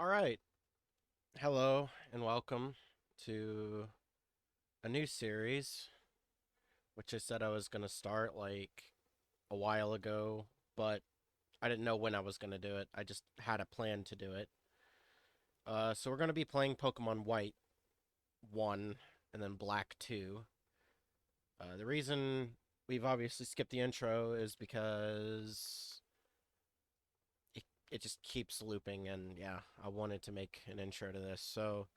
All right. Hello and welcome to a new series, which I said I was going to start like a while ago, but I didn't know when I was going to do it. I just had a plan to do it. So we're going to be playing Pokemon White 1 and then Black 2. The reason we've obviously skipped the intro is because it just keeps looping, and yeah, I wanted to make an intro to this. So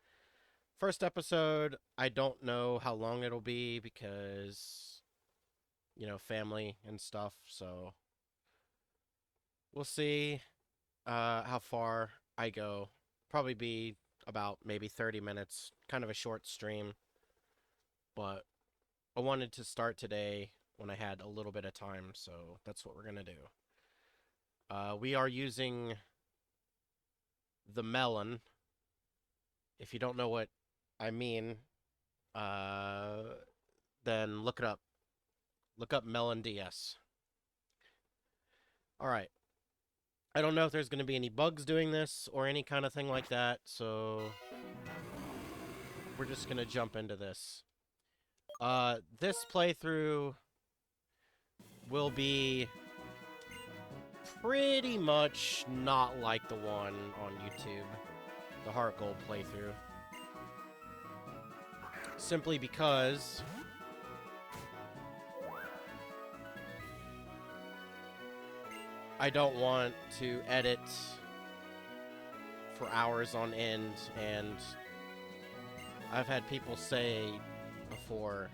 first episode, I don't know how long it'll be because, family and stuff. So we'll see how far I go. Probably be about maybe 30 minutes, kind of a short stream. But I wanted to start today when I had a little bit of time, so that's what we're going to do. We are using the melon. If you don't know what I mean, uh, then look it up. Look up Melon DS. All right. I don't know if there's going to be any bugs doing this or any kind of thing like that, so we're just going to jump into this. This playthrough will be pretty much not like the one on YouTube, the Heart Gold playthrough. Simply because I don't want to edit for hours on end, and I've had people say before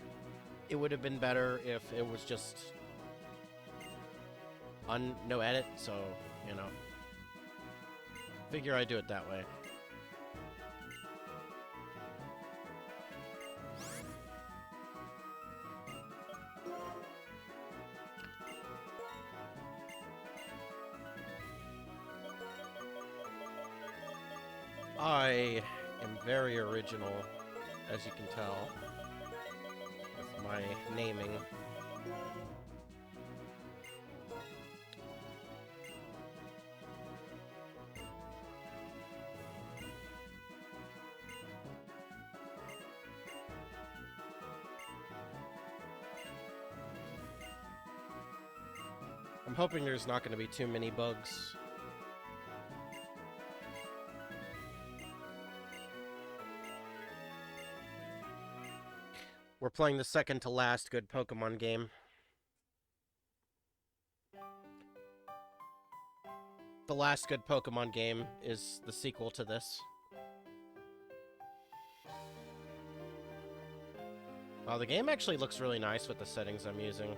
it would have been better if it was just no edit, so, you know, figure I do it that way. I am very original, as you can tell, with my naming. I'm hoping there's not going to be too many bugs. We're playing the second to last good Pokemon game. The last good Pokemon game is the sequel to this. Wow, the game actually looks really nice with the settings I'm using.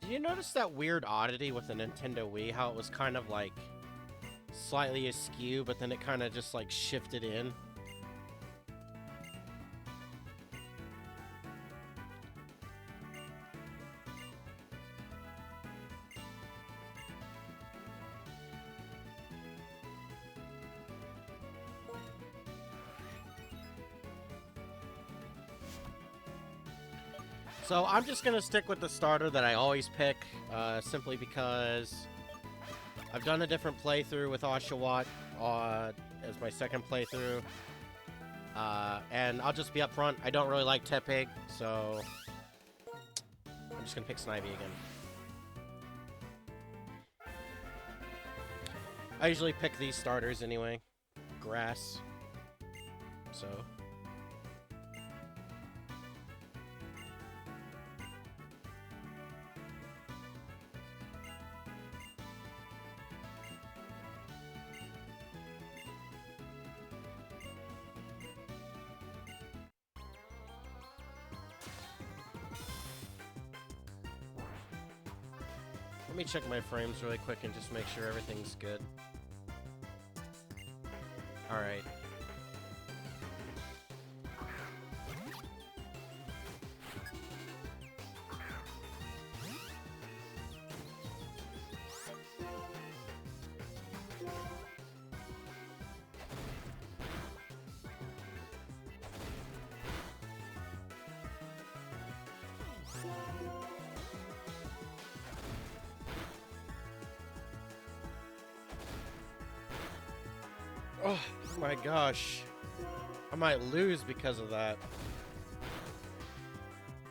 Did you notice that weird oddity with the Nintendo Wii? How it was kind of like slightly askew, but then it kind of just like shifted in? So I'm just going to stick with the starter that I always pick, simply because I've done a different playthrough with Oshawott as my second playthrough. And I'll just be upfront, I don't really like Tepig, so I'm just going to pick Snivy again. I usually pick these starters anyway. Grass. So... let me check my frames really quick and just make sure everything's good. Alright. Oh my gosh. I might lose because of that.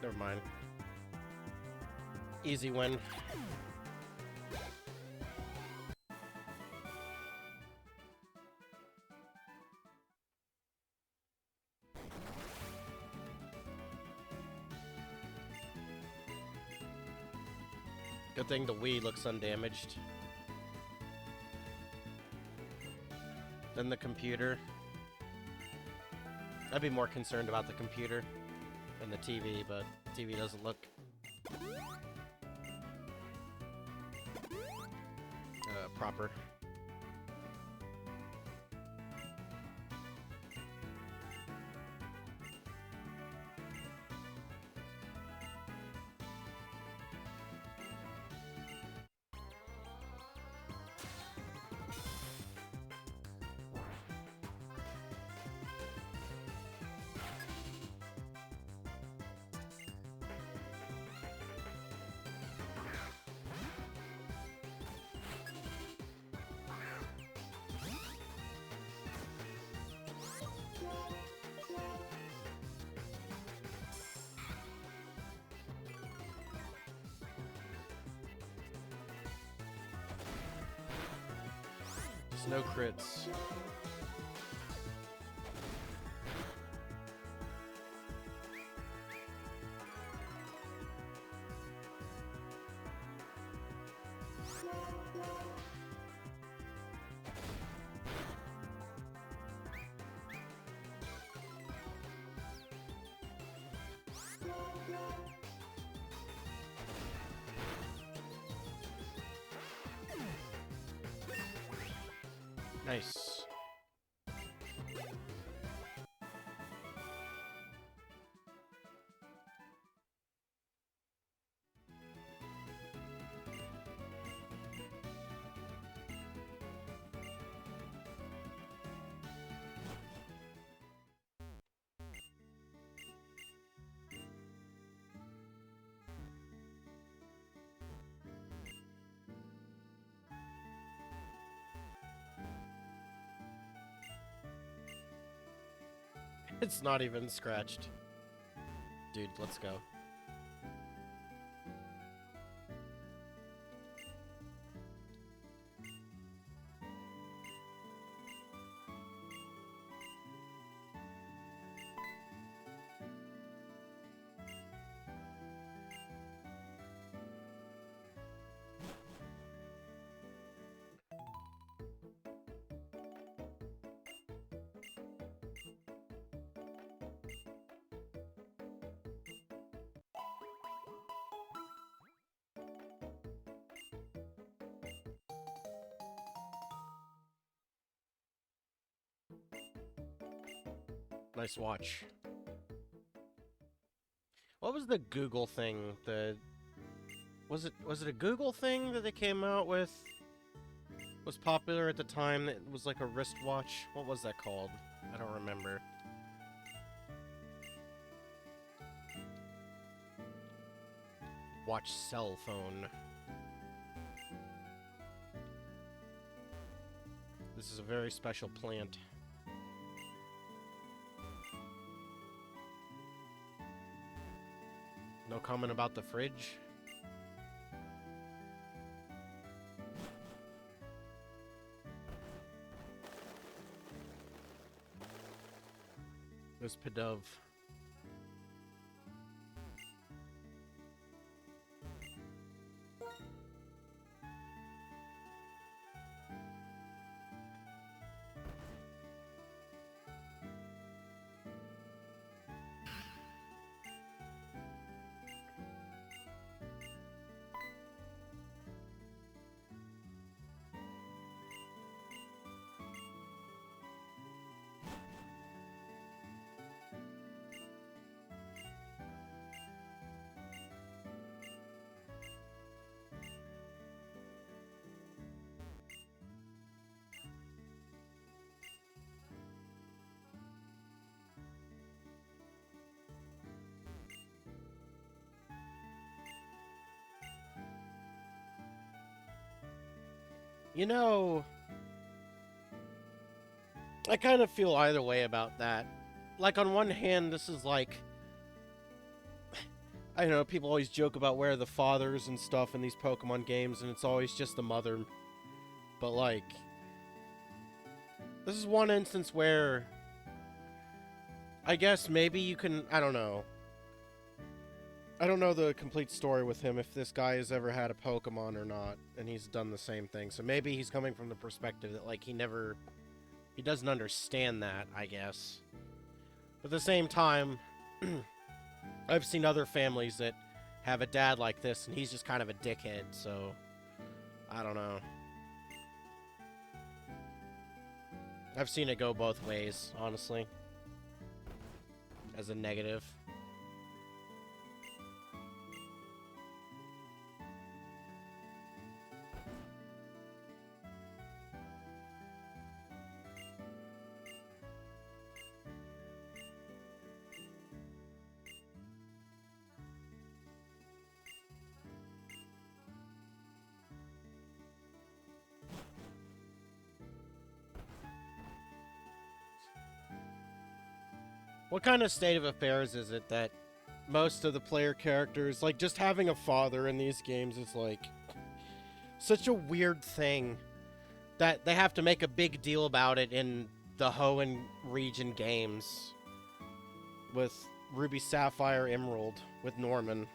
Never mind. Easy win. Good thing the Wii looks undamaged. Then the computer. I'd be more concerned about the computer than the TV, but TV doesn't look proper. Just no crits. Nice. It's not even scratched. Dude, let's go. Nice watch. What was the Google thing? Was it a Google thing that they came out with? Was popular at the time that was like a wristwatch? What was that called? I don't remember. Watch cell phone. This is a very special plant. No comment about the fridge? There's Pidove. You know, I kind of feel either way about that. Like, on one hand, this is like, I don't know, people always joke about where are the fathers and stuff in these Pokemon games, and it's always just the mother. But, like, this is one instance where I guess maybe you can, I don't know. I don't know the complete story with him, if this guy has ever had a Pokemon or not, and he's done the same thing. So maybe he's coming from the perspective that, like, he doesn't understand that, I guess. But at the same time, I've seen other families that have a dad like this, and he's just kind of a dickhead, so I don't know. I've seen it go both ways, honestly, as a negative. What kind of state of affairs is it that most of the player characters, like, just having a father in these games is, like, such a weird thing that they have to make a big deal about it in the Hoenn region games with Ruby Sapphire Emerald with Norman.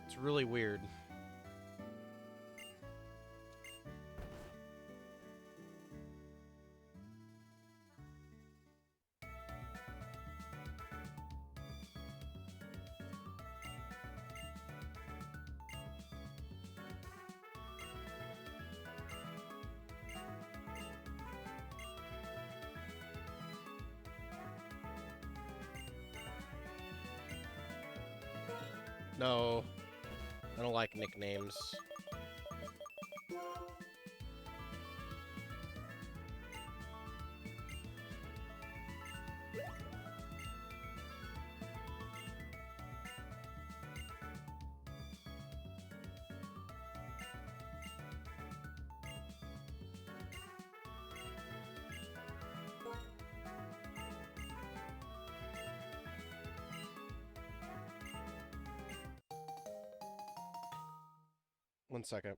It's really weird. No, I don't like nicknames. One second.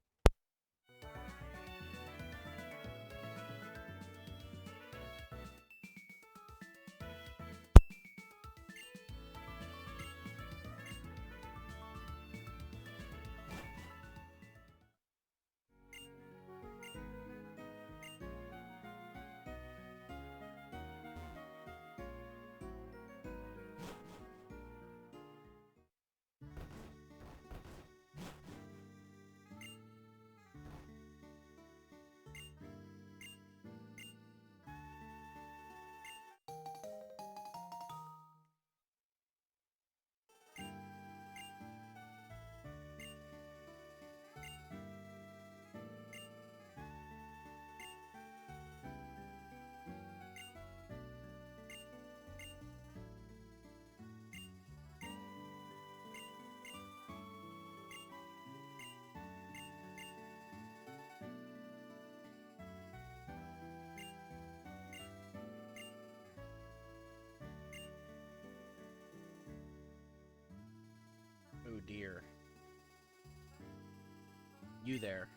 Oh dear. You there.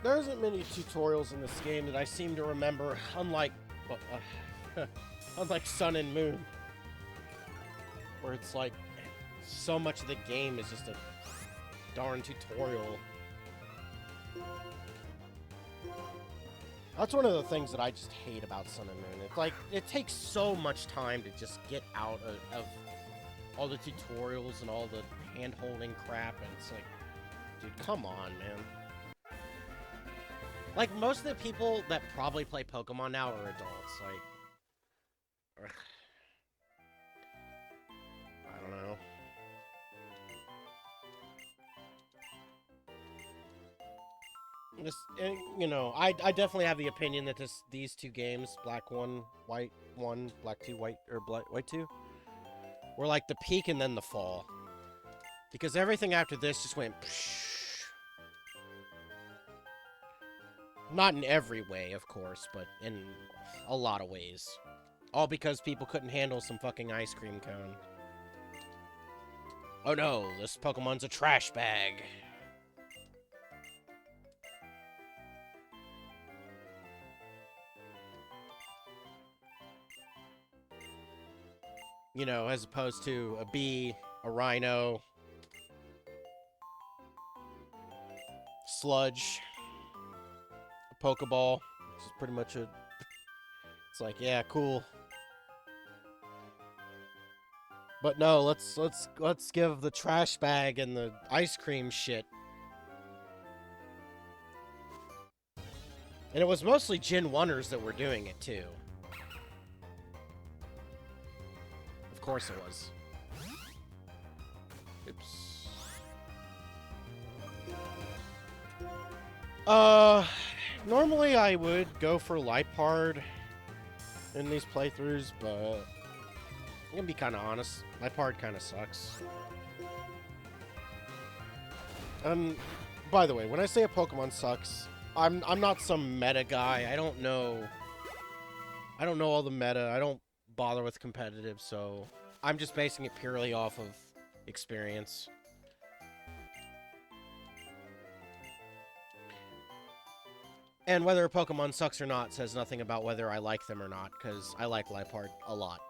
There isn't many tutorials in this game that I seem to remember, unlike, unlike Sun and Moon, where it's like so much of the game is just a darn tutorial. That's one of the things that I just hate about Sun and Moon. It's like, it takes so much time to just get out of all the tutorials and all the hand-holding crap, and it's like, dude, come on, man. Like, most of the people that probably play Pokemon now are adults, like... Ugh. I don't know. This, you know, I definitely have the opinion that these two games, Black 1, White 1, Black 2, White, or White 2, were like the peak and then the fall. Because everything after this just went psh. Not in every way, of course, but in a lot of ways. All because people couldn't handle some fucking ice cream cone. Oh no, this Pokemon's a trash bag. You know, as opposed to a bee, a rhino, sludge, a Pokeball, which is pretty much a... It's like, yeah, cool. But no, let's give the trash bag and the ice cream shit. And it was mostly Gen 1ers that were doing it too. Of course it was. Oops. Normally I would go for Liepard in these playthroughs, but I'm gonna be kind of honest. Liepard kind of sucks. By the way, when I say a Pokemon sucks, I'm not some meta guy. I don't know all the meta. I don't bother with competitive, so I'm just basing it purely off of experience. And whether a Pokemon sucks or not says nothing about whether I like them or not, because I like Liepard a lot.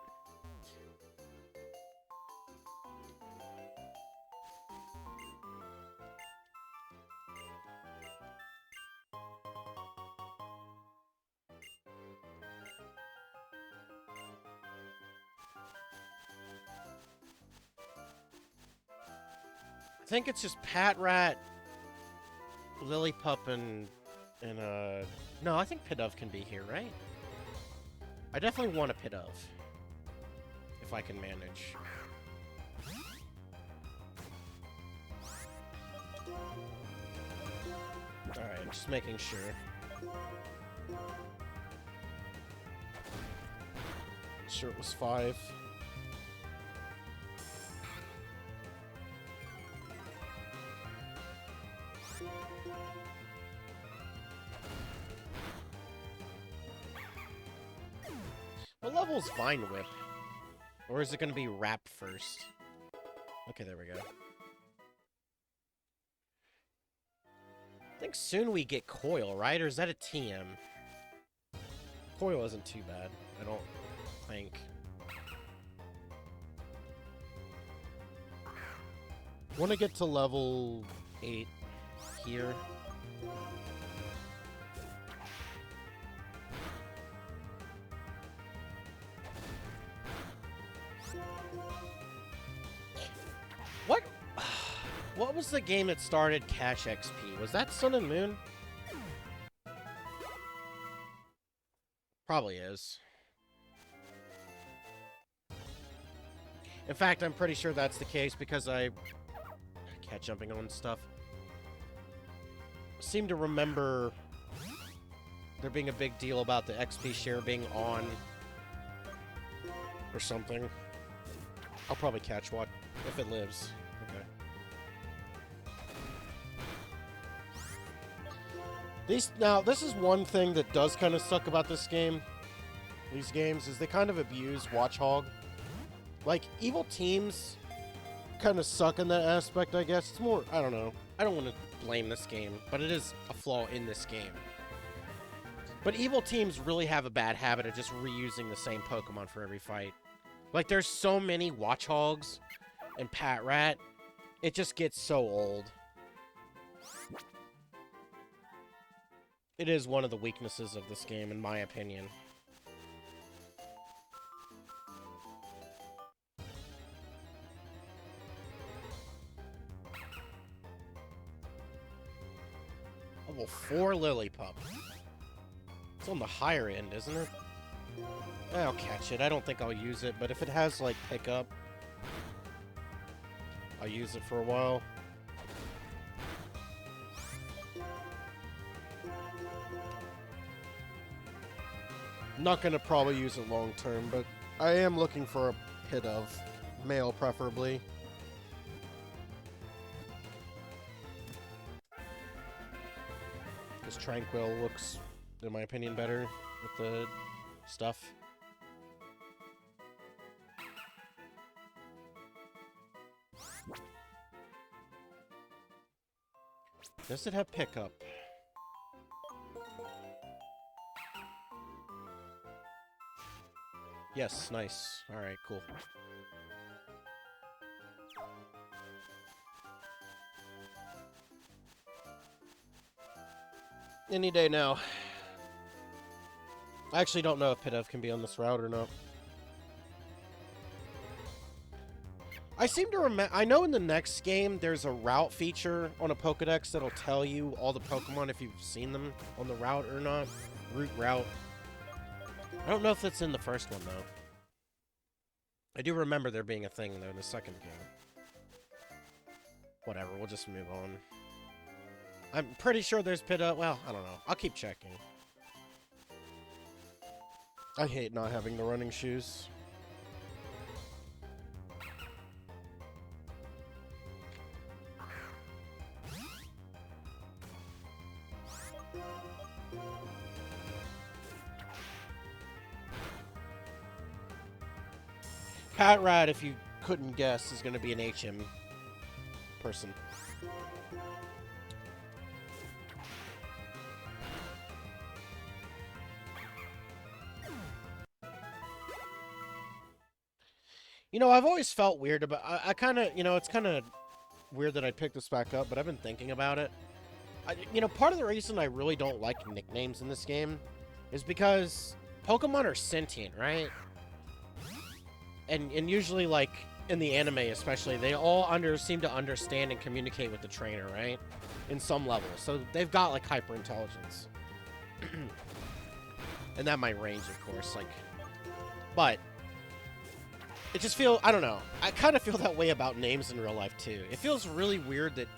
I think it's just Patrat, Lillipup, and no, I think Pidove can be here, right? I definitely want a Pidove, if I can manage. Alright, I'm just making sure. Sure it was 5. What level's Vine Whip? Or is it going to be Wrap first? Okay, there we go. I think soon we get Coil, right? Or is that a TM? Coil isn't too bad, I don't think. Want to get to level 8 here. What was the game that started Cash XP? Was that Sun and Moon? Probably is. In fact, I'm pretty sure that's the case because I cat jumping on stuff. Seem to remember there being a big deal about the XP share being on or something. I'll probably catch one if it lives. Okay. Now, this is one thing that does kind of suck about this game. These games is they kind of abuse Watchog. Like, evil teams kind of suck in that aspect, I guess. It's more, I don't know. I don't want to blame this game, but it is a flaw in this game. But evil teams really have a bad habit of just reusing the same Pokemon for every fight. Like, there's so many Watchhogs and Patrat, it just gets so old. It is one of the weaknesses of this game, in my opinion. Level 4 Lillipup. It's on the higher end, isn't it? I'll catch it. I don't think I'll use it, but if it has, like, pickup, I'll use it for a while. I'm not gonna probably use it long term, but I am looking for a Pidove. Male, preferably. Because Tranquil looks, in my opinion, better with the stuff. Does it have pickup? Yes, nice. Alright, cool. Any day now. I actually don't know if Pidove can be on this route or not. I seem to remember... I know in the next game, there's a route feature on a Pokedex that'll tell you all the Pokemon if you've seen them on the route or not. Route. I don't know if that's in the first one, though. I do remember there being a thing, though, in the second game. Whatever, we'll just move on. I'm pretty sure there's Pidove. Well, I don't know. I'll keep checking. I hate not having the running shoes. Patrat, if you couldn't guess, is going to be an HM person. You know, I've always felt weird about... I kind of... You know, it's kind of weird that I picked this back up, but I've been thinking about it. You know, part of the reason I really don't like nicknames in this game is because Pokemon are sentient, right? And usually, like, in the anime especially, they all seem to understand and communicate with the trainer, right? In some level. So they've got, like, hyper-intelligence. And that might range, of course, like... But... It just feels... I don't know. I kind of feel that way about names in real life, too. It feels really weird that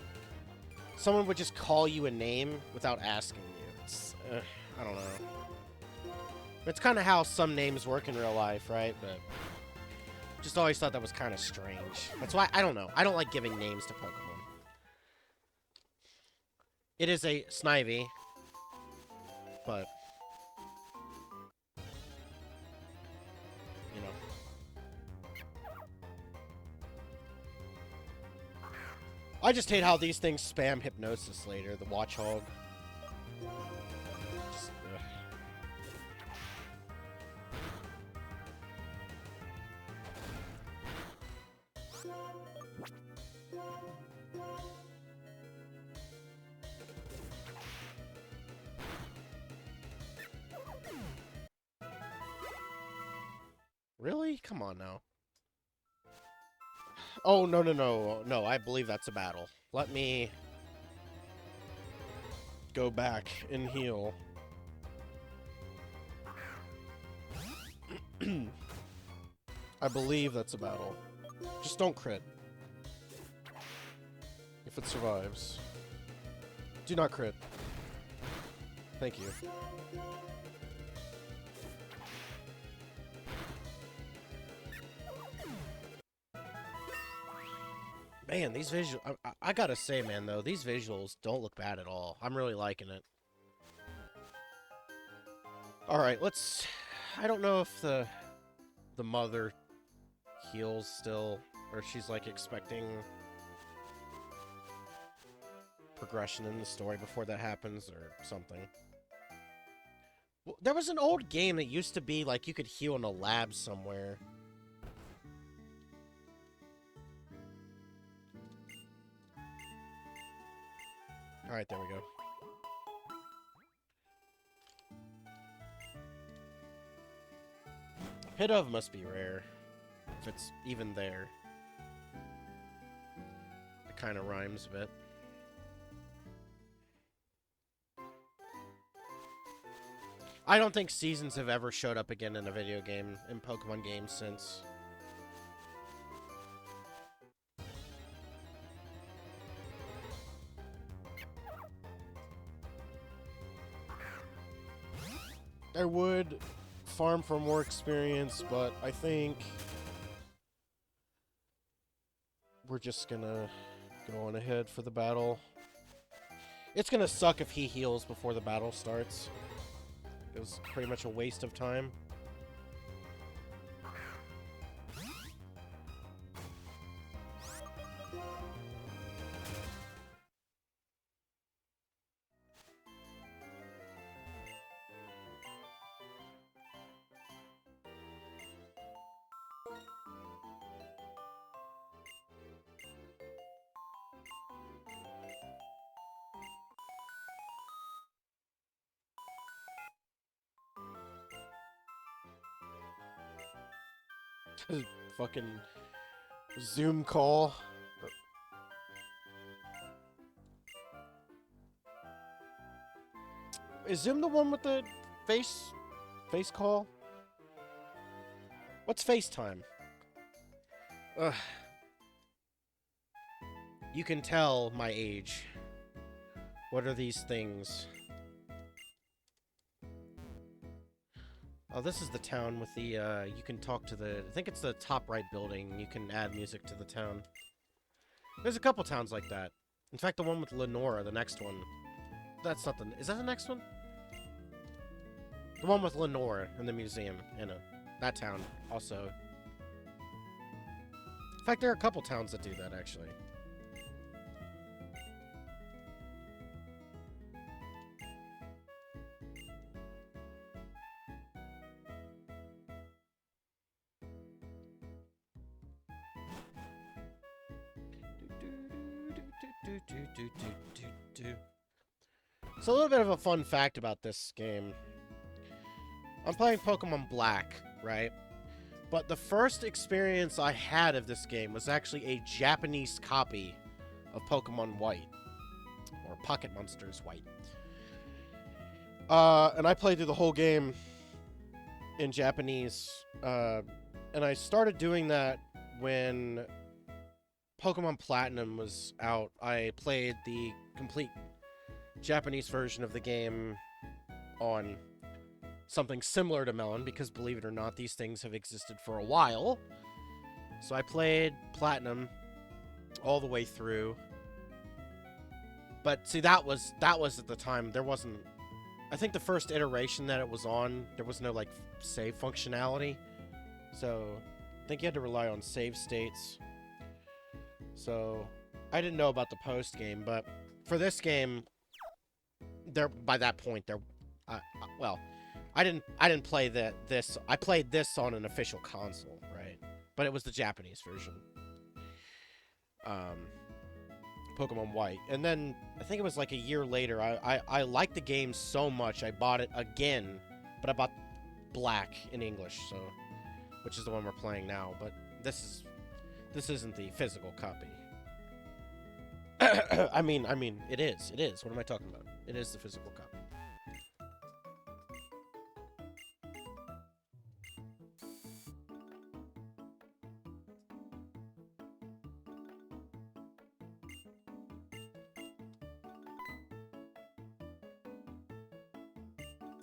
someone would just call you a name without asking you. It's... I don't know. It's kind of how some names work in real life, right? But... Just always thought that was kind of strange. That's why, I don't know. I don't like giving names to Pokemon. It is a Snivy. But... You know. I just hate how these things spam Hypnosis later. The Watchog. Just, Really? Come on now. Oh, no, no, no. No, I believe that's a battle. Let me go back and heal. I believe that's a battle. Just don't crit. If it survives. Do not crit. Thank you. Man, these visuals... I gotta say, man, though, these visuals don't look bad at all. I'm really liking it. Alright, let's... I don't know if the mother heals still, or she's, like, expecting progression in the story before that happens, or something. Well, there was an old game that used to be, like, you could heal in a lab somewhere. Alright, there we go. Pidove must be rare. If it's even there. It kind of rhymes a bit. I don't think seasons have ever showed up again in a video game, in Pokemon games since. I would farm for more experience, but I think we're just gonna go on ahead for the battle. It's gonna suck if he heals before the battle starts. It was pretty much a waste of time. Fucking Zoom call. Is Zoom the one with the face call? What's FaceTime? Ugh. You can tell my age. What are these things? Oh, this is the town with the, you can talk to the, I think it's the top right building. You can add music to the town. There's a couple towns like that. In fact, the one with Lenora, the next one. That's not the, is that the next one? The one with Lenora in the museum, in that town, also. In fact, there are a couple towns that do that, actually. So a little bit of a fun fact about this game. I'm playing Pokemon Black, right? But the first experience I had of this game was actually a Japanese copy of Pokemon White. Or Pocket Monsters White. And I played through the whole game in Japanese. And I started doing that when Pokemon Platinum was out. I played the complete Japanese version of the game on something similar to Melon, because believe it or not, these things have existed for a while. So I played Platinum all the way through. But see, that was at the time, there wasn't, I think the first iteration that it was on, there was no like save functionality. So I think you had to rely on save states. So I didn't know about the post game, but for this game, there by that point there, well, I didn't play this. I played this on an official console, right? But it was the Japanese version. Pokemon White, and then I think it was like a year later. I liked the game so much I bought it again, but I bought Black in English, so which is the one we're playing now. But this isn't the physical copy. I mean, it is. It is. What am I talking about? It is the physical copy.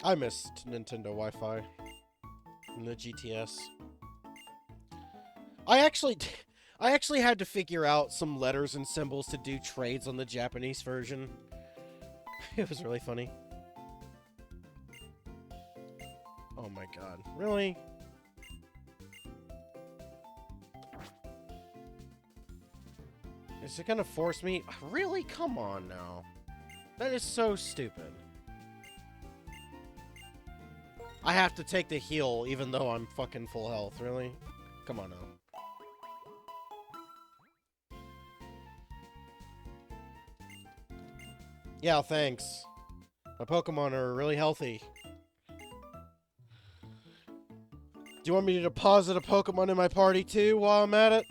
I missed Nintendo Wi-Fi and the GTS. I actually had to figure out some letters and symbols to do trades on the Japanese version. It was really funny. Oh my god. Really? Is it gonna force me? Really? Come on now. That is so stupid. I have to take the heal even though I'm fucking full health. Really? Come on now. Yeah, thanks. My Pokemon are really healthy. Do you want me to deposit a Pokemon in my party too while I'm at it?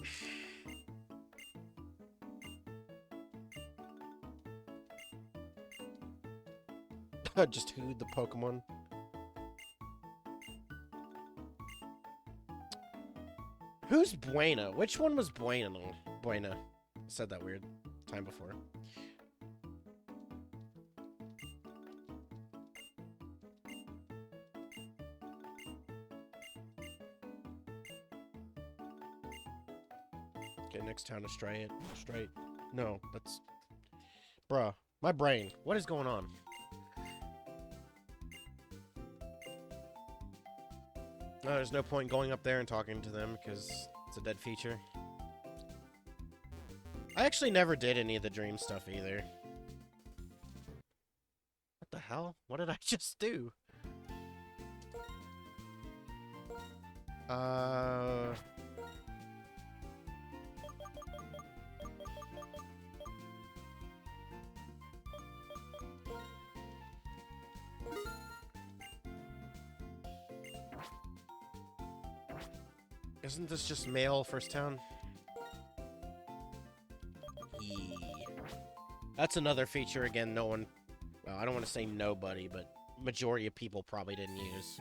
Just hooed the Pokemon. Who's Buena? Which one was Buena? Buena. I said that weird time before. Okay, next town is straight. Straight. No, that's... Bruh. My brain. What is going on? No, there's no point going up there and talking to them because it's a dead feature. I actually never did any of the dream stuff either. What the hell? What did I just do? Isn't this just male first town? That's another feature, again, no one... Well, I don't want to say nobody, but majority of people probably didn't use.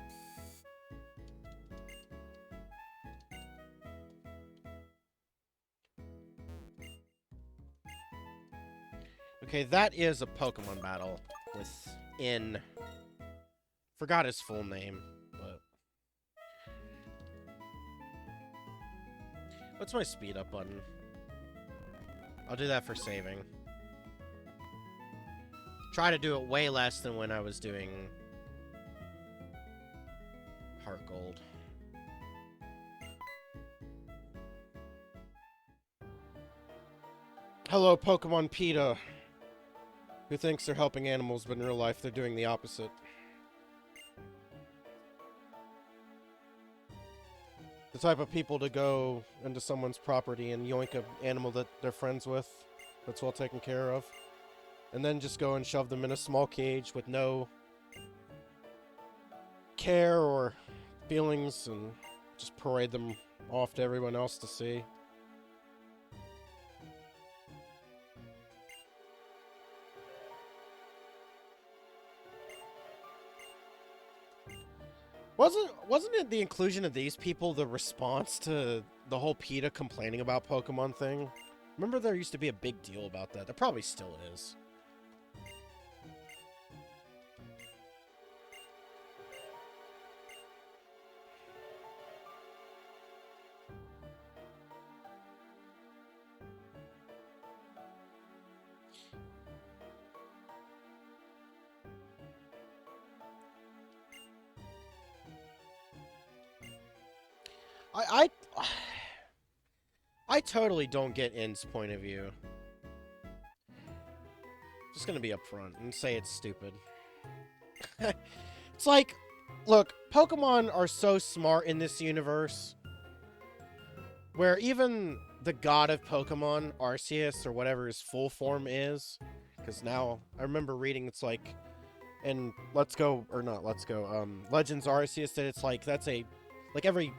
Okay, that is a Pokemon battle within... Forgot his full name, but... What's my speed up button? I'll do that for saving. Try to do it way less than when I was doing Heart Gold. Hello, Pokemon PETA, who thinks they're helping animals, but in real life they're doing the opposite. The type of people to go into someone's property and yoink an animal that they're friends with, that's well taken care of, and then just go and shove them in a small cage with no care or feelings and just parade them off to everyone else to see. Wasn't it the inclusion of these people the response to the whole PETA complaining about Pokemon thing? Remember there used to be a big deal about that. There probably still is. I totally don't get In's point of view. Just gonna be upfront and say it's stupid. It's like, look, Pokemon are so smart in this universe, where even the god of Pokemon, Arceus, or whatever his full form is, because now, I remember reading, it's like, in Legends Arceus, that it's like, that's a, like every,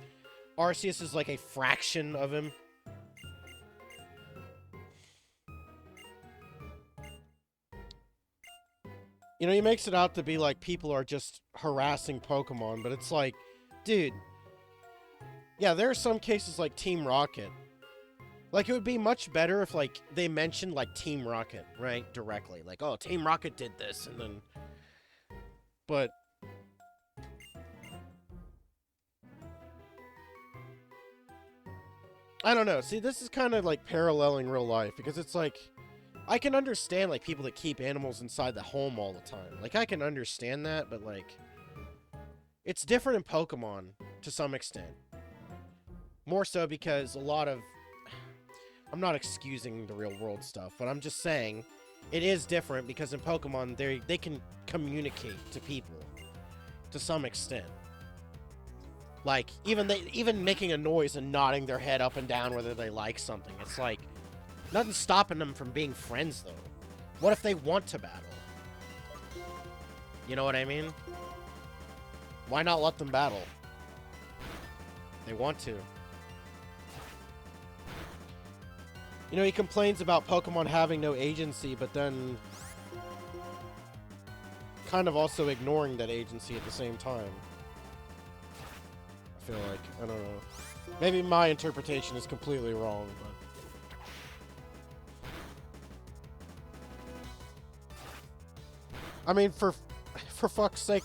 Arceus is like a fraction of him. You know, he makes it out to be like people are just harassing Pokemon, but it's like, dude, yeah, there are some cases like Team Rocket. Like, it would be much better if, like, they mentioned, like, Team Rocket, right, directly. Like, oh, Team Rocket did this, and then... But... I don't know. See, this is kind of, like, paralleling real life, because it's like... I can understand, like, people that keep animals inside the home all the time. Like, I can understand that, but, like... It's different in Pokemon, to some extent. More so because a lot of... I'm not excusing the real world stuff, but I'm just saying... It is different, because in Pokemon, they can communicate to people. To some extent. Like, even making a noise and nodding their head up and down whether they like something. It's like... Nothing's stopping them from being friends, though. What if they want to battle? You know what I mean? Why not let them battle? They want to. You know, he complains about Pokemon having no agency, but then kind of also ignoring that agency at the same time. I feel like, I don't know. Maybe my interpretation is completely wrong, but... I mean, for fuck's sake,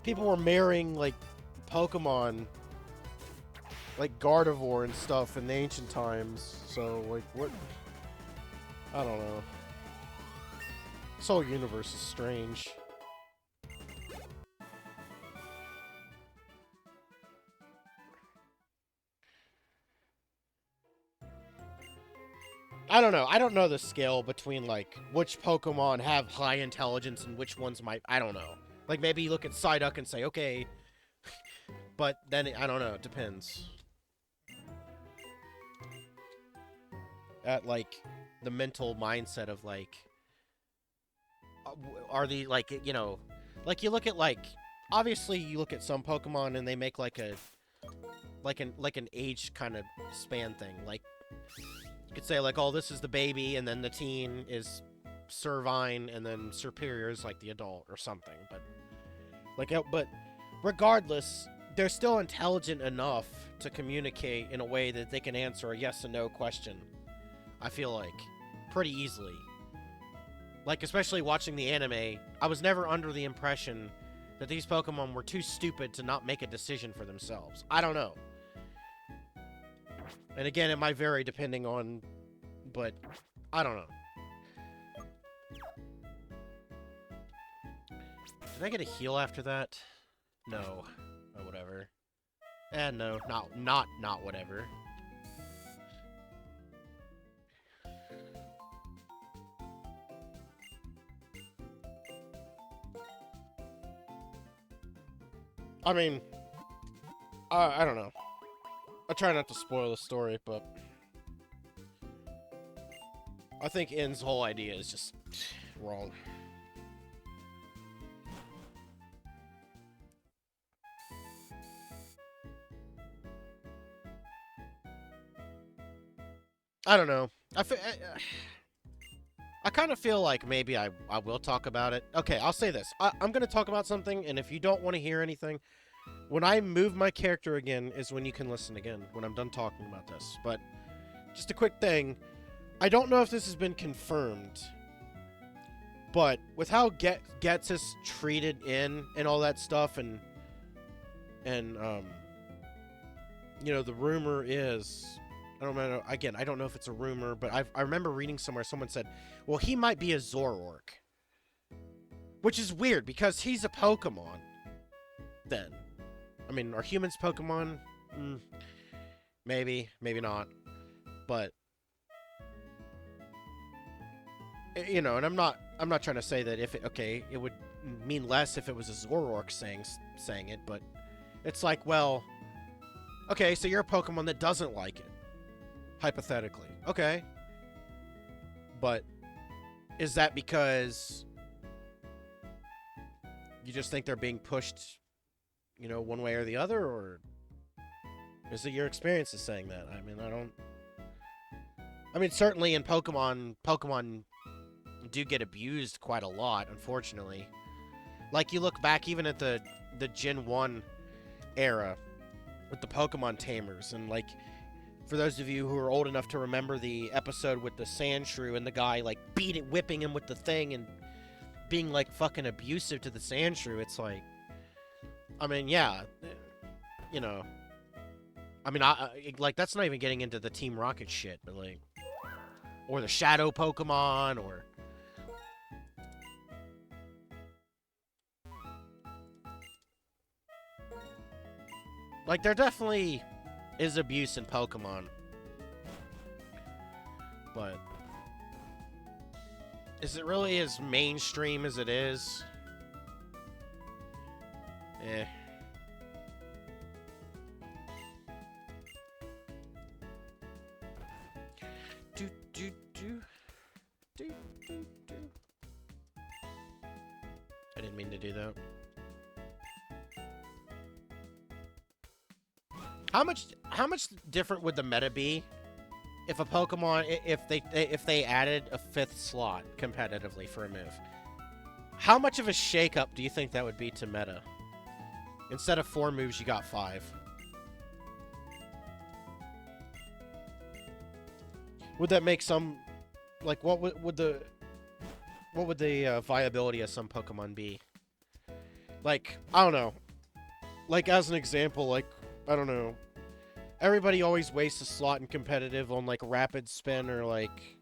people were marrying, like, Pokemon, like Gardevoir and stuff in the ancient times, so, like, what? I don't know. This whole universe is strange. I don't know. I don't know the scale between, like, which Pokemon have high intelligence and which ones might... I don't know. Like, maybe you look at Psyduck and say, okay. But then, I don't know. It depends. At, like, the mental mindset of, like... Are the, like, you know... Like, you look at, like... Obviously, you look at some Pokemon and they make, like, a... Like an age kind of span thing. Like... You could say, like, oh, this is the baby, and then the teen is Servine, and then Superior is, like, the adult, or something. But, like, but regardless, they're still intelligent enough to communicate in a way that they can answer a yes and no question. I feel like. Pretty easily. Like, especially watching the anime, I was never under the impression that these Pokemon were too stupid to not make a decision for themselves. I don't know. And again, it might vary depending on... But, I don't know. Did I get a heal after that? No. Or whatever. No. Not whatever. I mean... I don't know. I try not to spoil the story, but I think N's whole idea is just wrong. I don't know. I kind of feel like maybe I will talk about it. Okay, I'll say this. I'm going to talk about something, and if you don't want to hear anything, when I move my character again is when you can listen again, when I'm done talking about this. But, just a quick thing. I don't know if this has been confirmed, but with how Ghetsis is treated in and all that stuff, and you know, the rumor is... I don't know, again, I don't know if it's a rumor, but I remember reading somewhere, someone said, well, he might be a Zoroark. Which is weird, because he's a Pokemon, then. I mean, are humans Pokemon? Maybe, maybe not. But, you know, and I'm not trying to say that if it, okay, it would mean less if it was a Zoroark saying it, but it's like, well, okay, so you're a Pokemon that doesn't like it. Hypothetically. Okay. But is that because you just think they're being pushed, you know, one way or the other, or is it your experiences saying that? I mean, I mean, certainly in Pokemon do get abused quite a lot, unfortunately. Like, you look back even at the Gen 1 era with the Pokemon Tamers, and, like, for those of you who are old enough to remember the episode with the Sandshrew and the guy, like, whipping him with the thing and being, like, fucking abusive to the Sandshrew, it's like... I mean, yeah. You know. I mean, like, that's not even getting into the Team Rocket shit, but, like... Or the Shadow Pokemon, or... Like, there definitely is abuse in Pokemon. But is it really as mainstream as it is? Eh. I didn't mean to do that. How much different would the meta be if a Pokemon if they added a fifth slot competitively for a move? How much of a shakeup do you think that would be to meta? Instead of 4 moves, you got 5. Would that make some, like, what would the viability of some Pokemon be? Like, I don't know. Like, as an example, like, I don't know. Everybody always wastes a slot in competitive on, like, Rapid Spin or, like,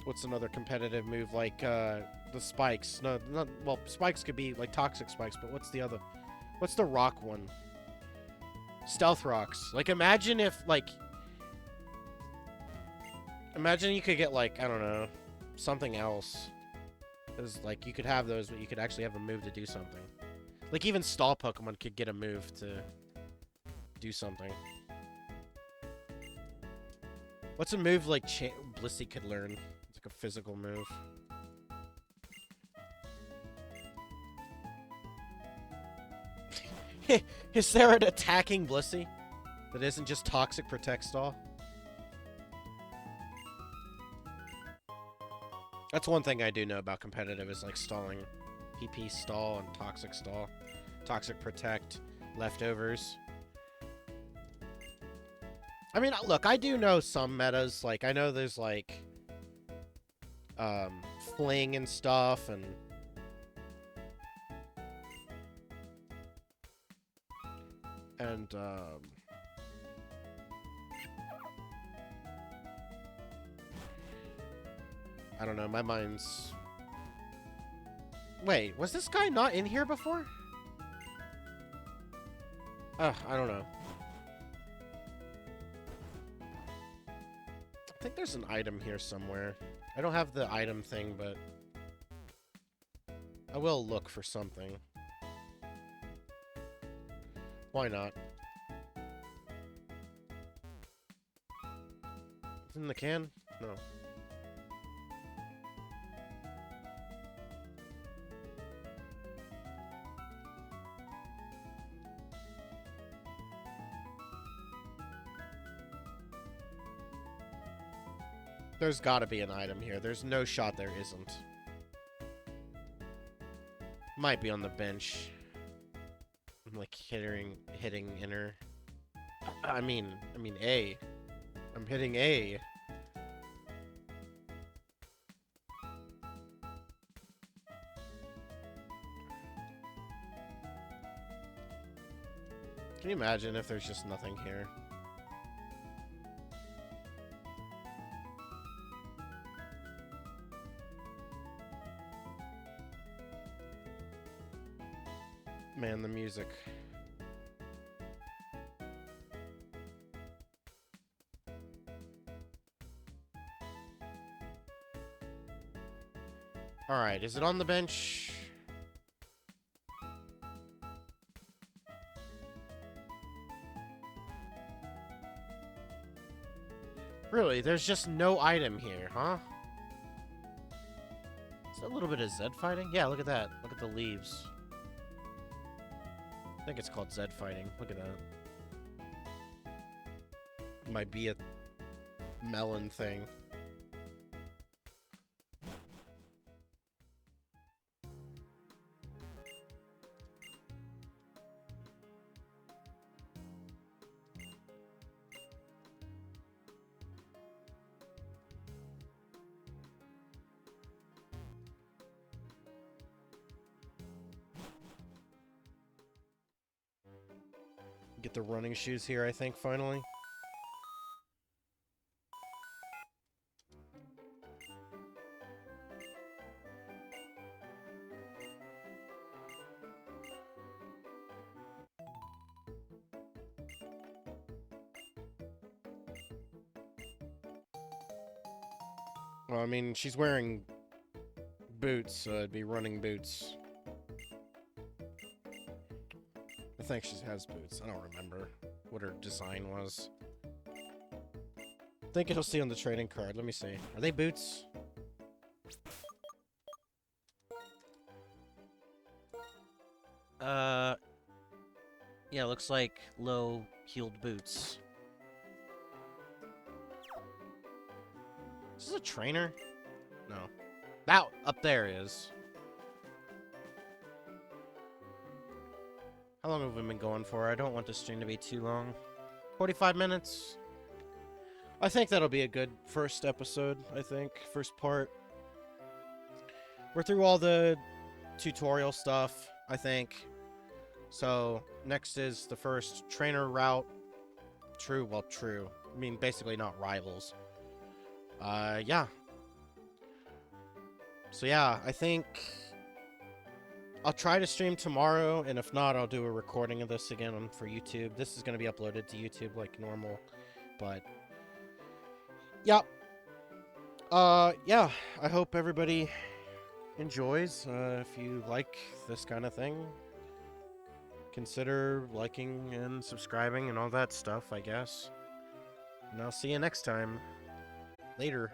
what's another competitive move? Like, the Spikes. No, not, well, Spikes could be, like, Toxic Spikes, but what's the other? What's the rock one? Stealth Rocks. Like, imagine if, like, imagine you could get, like, I don't know, something else. Because, like, you could have those, but you could actually have a move to do something. Like, even stall Pokemon could get a move to do something. What's a move, like, Blissey could learn? It's like a physical move. Is there an attacking Blissey that isn't just Toxic Protect Stall? That's one thing I do know about competitive is, like, stalling. PP stall and Toxic stall. Toxic Protect. Leftovers. I mean, look, I do know some metas. Like, I know there's, like, Fling and stuff, and I don't know, my mind's... Wait, was this guy not in here before? I don't know. I think there's an item here somewhere. I don't have the item thing, but I will look for something. Why not? It's in the can? No. There's gotta be an item here. There's no shot there isn't. Might be on the bench. I'm like hitting inner. I mean A. I'm hitting A. Can you imagine if there's just nothing here? Man, the music. Alright, is it on the bench? Really, there's just no item here, huh? Is that a little bit of Zed fighting? Yeah, look at that. Look at the leaves. I think it's called Zed fighting. Look at that. Might be a melon thing. Get the running shoes here, I think, finally. Well, I mean, she's wearing boots, so it'd be running boots. I think she has boots. I don't remember what her design was. I think it'll see on the trading card. Let me see. Are they boots? Yeah, looks like low-heeled boots. Is this a trainer? No. That up there is. How long have we been going for? I don't want this stream to be too long. 45 minutes? I think that'll be a good first episode, I think. First part. We're through all the tutorial stuff, I think. So, next is the first trainer route. True. I mean, basically not rivals. Yeah. So yeah, I think I'll try to stream tomorrow, and if not, I'll do a recording of this again for YouTube. This is going to be uploaded to YouTube like normal, but yeah. Yeah, I hope everybody enjoys. If you like this kind of thing, consider liking and subscribing and all that stuff, I guess. And I'll see you next time. Later.